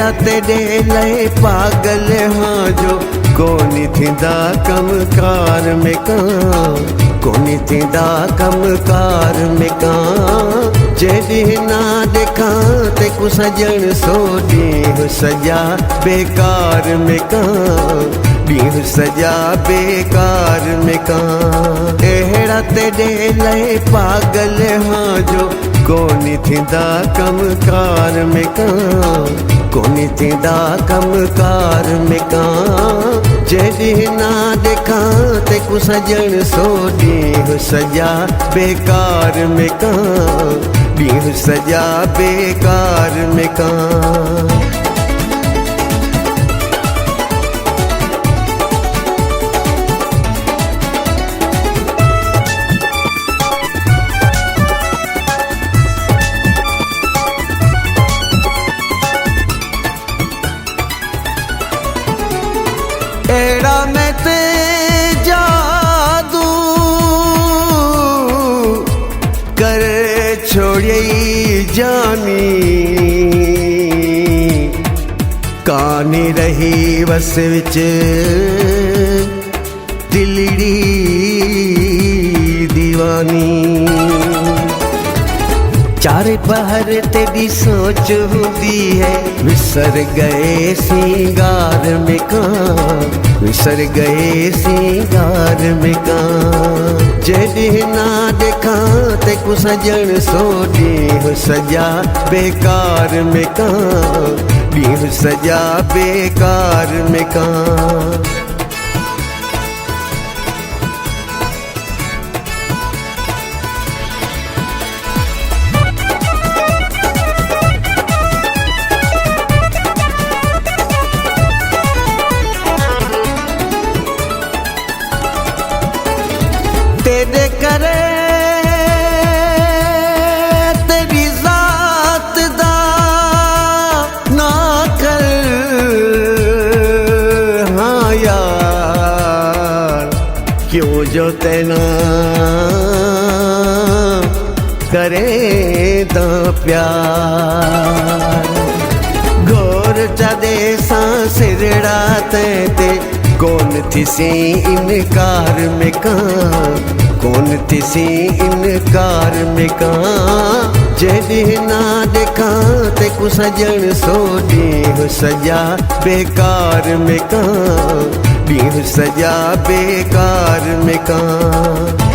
अहिड़ा तेरे लाइ पागल हाँ जो कोनी थींदा कमकार में कां, कोनी थींदा कमकार में कां। जॾहिं ना ॾेखां ते को सजण सो ॾींहुं सॼा बेकार में कां, ॾींहुं सॼा बेकार में कां। अहिड़ा तेरे लाइ पागल हाँ जो कोनी थींदा कमकार में कां, कोनी थींदा कमकार में कां। जॾहिं ना ॾेखां ते को सजण सो ॾींहुं सॼा बेकार में कां, ॾींहुं सॼा बेकार में कां। अहिड़ा मैं ते जादू कर छोड़ियई जानी, कानी रही वस विच दिलड़ी दीवानी। चारे पहर तेरी सोच होती है, विसर गए सिंगार में कां, विसर गए सिंगार में कां। जॾहिं ना ॾेखां ते को सजण सो ॾींहुं सॼा बेकार में कां, ॾींहुं सॼा बेकार में कां। तेरे करे तेरी जात दा ना कर हाँ यार, क्यों जो तेना करे दा प्यार। घोर चदे सा सिरड़ा ते कौन थी सी इनकार में कां, कौन थी सी इनकार में कां। जॾहिं ना ॾेखां ते को सजण सो ॾींहुं सॼा बेकार में कां, ॾींहुं सॼा बेकार में कां।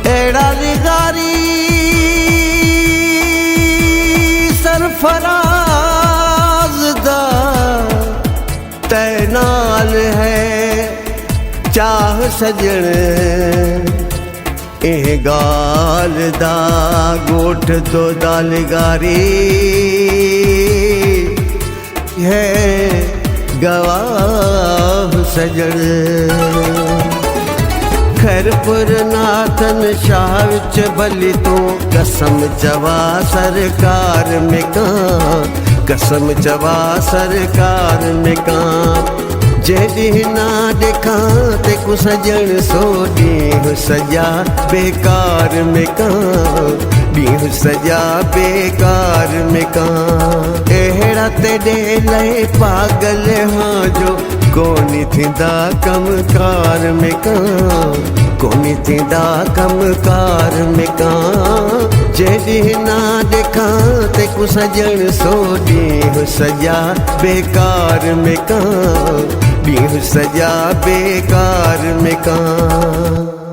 अहिड़ा निगारी सरफराज दा तैनाल है चाह सजण, एह गाल दा गोठ तो दालगारी है गवाह सजण। खैरपुर नाथन शाह विच भली तू कसम चवा सरकार में कां, कसम चवा सरकार में कां। जॾहिं ना ॾेखां ते को सजण सो ॾींहुं सॼा बेकार में कां, ॾींहुं सॼा बेकार में कां। अहिड़ा तेरे लाइ पागल हाँ जो कोनी थींदा कमकार में कां, कोनी थींदा कमकार में कां। जॾहिं ना ॾेखां ते को सजण सो ॾींहुं सॼा बेकार में कां, ॾींहुं सॼा बेकार में कां।